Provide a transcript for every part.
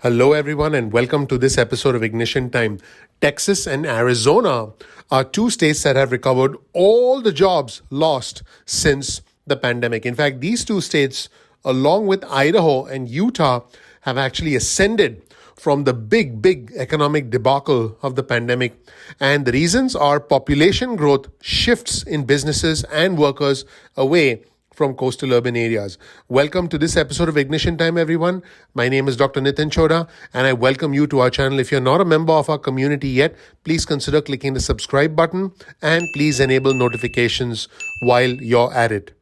Hello, everyone, and welcome to this episode of Ignition Time. Texas and Arizona are two states that have recovered all the jobs lost since the pandemic. In fact, these two states, along with Idaho and Utah, have actually ascended from the big economic debacle of the pandemic. And the reasons are population growth, shifts in businesses and workers away from coastal urban areas. Welcome to this episode of Ignition Time, everyone. My name is Dr. Nitin Choda, and I welcome you to our channel. If you're not a member of our community yet, please consider clicking the subscribe button and please enable notifications while you're at it.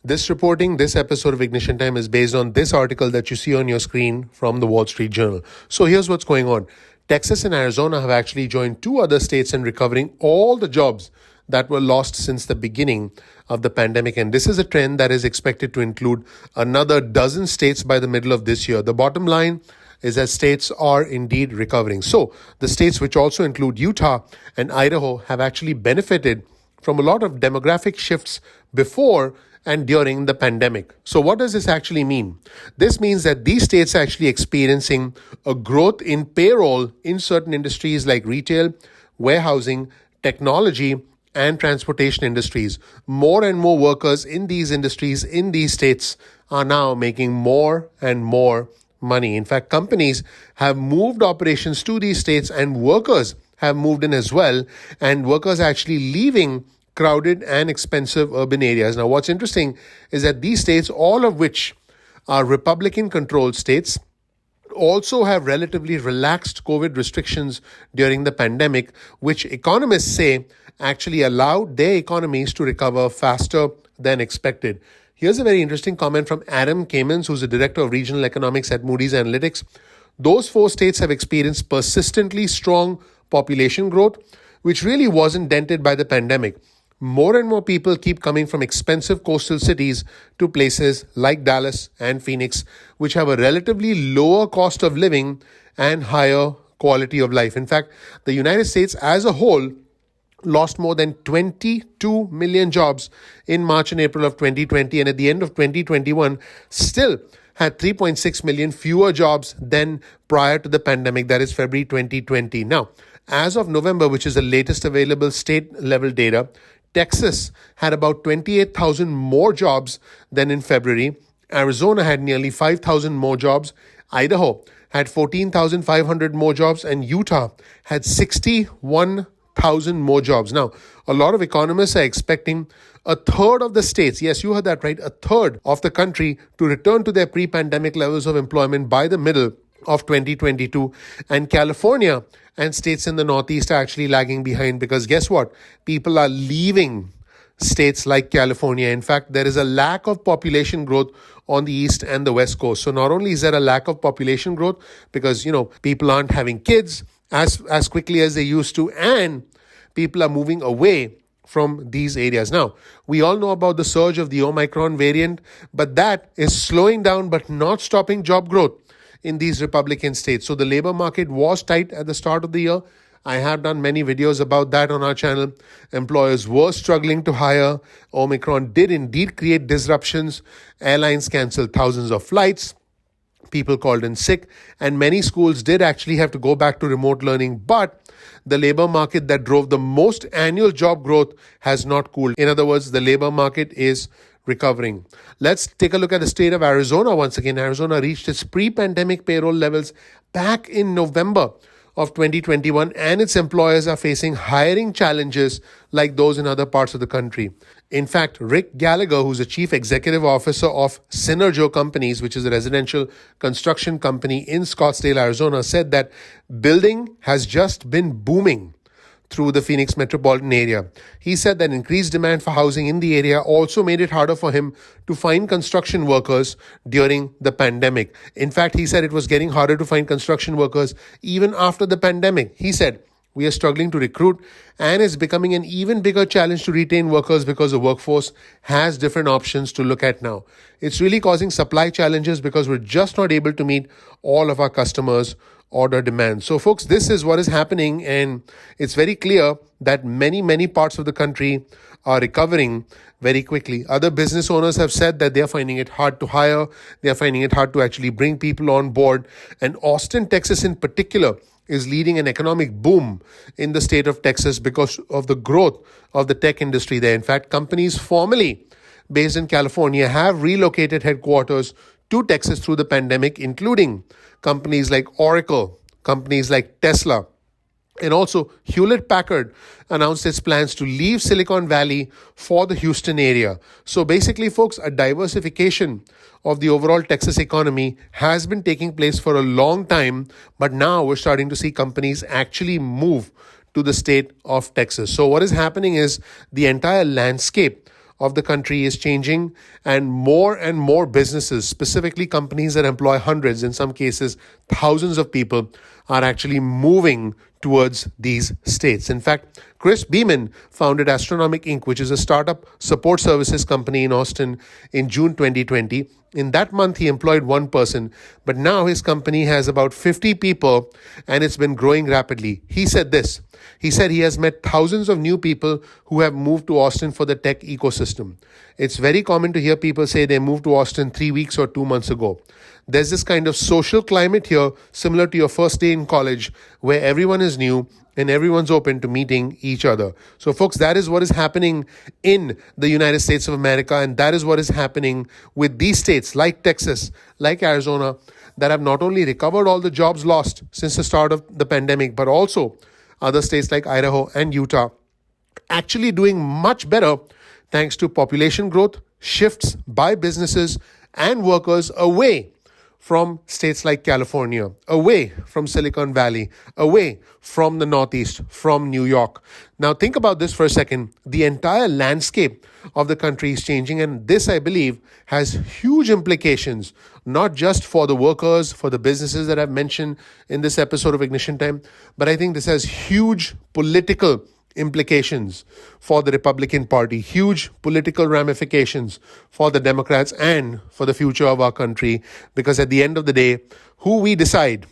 This episode of Ignition Time is based on this article that you see on your screen from the Wall Street Journal. So here's what's going on. Texas and Arizona have actually joined two other states in recovering all the jobs that were lost since the beginning of the pandemic. And this is a trend that is expected to include another dozen states by the middle of this year. The bottom line is that states are indeed recovering. So the states, which also include Utah and Idaho, have actually benefited from a lot of demographic shifts before and during the pandemic. So what does this actually mean? This means that these states are actually experiencing a growth in payroll in certain industries like retail, warehousing, technology, and transportation industries. More and more workers in these industries, in these states, are now making more and more money. In fact, companies have moved operations to these states and workers have moved in as well. And workers are actually leaving crowded and expensive urban areas. Now, what's interesting is that these states, all of which are Republican-controlled states, also have relatively relaxed COVID restrictions during the pandemic, which economists say actually allowed their economies to recover faster than expected. Here's a very interesting comment from Adam Kamens, who's the director of regional economics at Moody's Analytics. Those four states have experienced persistently strong population growth, which really wasn't dented by the pandemic. More and more people keep coming from expensive coastal cities to places like Dallas and Phoenix, which have a relatively lower cost of living and higher quality of life. In fact, the United States as a whole lost more than 22 million jobs in March and April of 2020, and at the end of 2021 still had 3.6 million fewer jobs than prior to the pandemic, that is February 2020. Now, as of November, which is the latest available state-level data, Texas had about 28,000 more jobs than in February. Arizona had nearly 5,000 more jobs. Idaho had 14,500 more jobs, and Utah had 61,000 more jobs. Now, a lot of economists are expecting a third of the states, yes, you heard that right, a third of the country to return to their pre-pandemic levels of employment by the middle of 2022. And California and states in the Northeast are actually lagging behind because guess what? People are leaving states like California. In fact, there is a lack of population growth on the East and the West Coast. So not only is there a lack of population growth because, people aren't having kids as quickly as they used to, and people are moving away from these areas. Now, we all know about the surge of the Omicron variant, but that is slowing down but not stopping job growth in these Republican states. So the labor market was tight at the start of the year. I have done many videos about that on our channel. Employers were struggling to hire. Omicron did indeed create disruptions. Airlines canceled thousands of flights. People called in sick, and many schools did actually have to go back to remote learning. But the labor market that drove the most annual job growth has not cooled. In other words, the labor market is recovering. Let's take a look at the state of Arizona once again. Arizona reached its pre-pandemic payroll levels back in November of 2021, and its employers are facing hiring challenges like those in other parts of the country. In fact, Rick Gallagher, who's the chief executive officer of Synergo Companies, which is a residential construction company in Scottsdale, Arizona, said that building has just been booming through the Phoenix metropolitan area. He said that increased demand for housing in the area also made it harder for him to find construction workers during the pandemic. In fact, he said it was getting harder to find construction workers even after the pandemic. He said, we are struggling to recruit, and it's becoming an even bigger challenge to retain workers because the workforce has different options to look at now. It's really causing supply challenges because we're just not able to meet all of our customers' order demands. So, folks, this is what is happening, and it's very clear that many parts of the country are recovering very quickly. Other business owners have said that they are finding it hard to hire, they are finding it hard to actually bring people on board, and Austin, Texas in particular, is leading an economic boom in the state of Texas because of the growth of the tech industry there. In fact, companies formerly based in California have relocated headquarters to Texas through the pandemic, including companies like Oracle, companies like Tesla, and also Hewlett Packard announced its plans to leave Silicon Valley for the Houston area. So basically, folks, a diversification of the overall Texas economy has been taking place for a long time, but now we're starting to see companies actually move to the state of Texas. So what is happening is the entire landscape of the country is changing, and more businesses, specifically companies that employ hundreds, in some cases thousands of people, are actually moving towards these states. In fact, Chris Beeman founded Astronomic Inc., which is a startup support services company in Austin, in June 2020. In that month, he employed one person, but now his company has about 50 people and it's been growing rapidly. He said this. He said he has met thousands of new people who have moved to Austin for the tech ecosystem. It's very common to hear people say they moved to Austin 3 weeks or 2 months ago. There's this kind of social climate here, similar to your first day in college, where everyone is new and everyone's open to meeting each other. So, folks, that is what is happening in the United States of America, and that is what is happening with these states like Texas, like Arizona, that have not only recovered all the jobs lost since the start of the pandemic, but also other states like Idaho and Utah actually doing much better thanks to population growth, shifts by businesses and workers away from states like California, away from Silicon Valley, away from the Northeast, from New York. Now think about this for a second. The entire landscape of the country is changing, and this, I believe, has huge implications, not just for the workers, for the businesses that I've mentioned in this episode of Ignition Time, but I think this has huge political implications for the Republican Party, huge political ramifications for the Democrats and for the future of our country, because at the end of the day, who we decide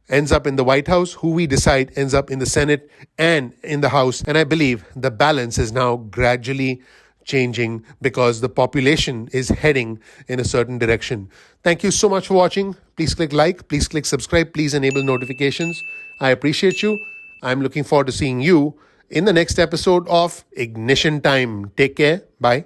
ends up in the White House, who we decide ends up in the Senate and in the House. And I believe the balance is now gradually changing because the population is heading in a certain direction. Thank you so much for watching. Please click like, please click subscribe, please enable notifications. I appreciate you. I'm looking forward to seeing you in the next episode of Ignition Time. Take care. Bye.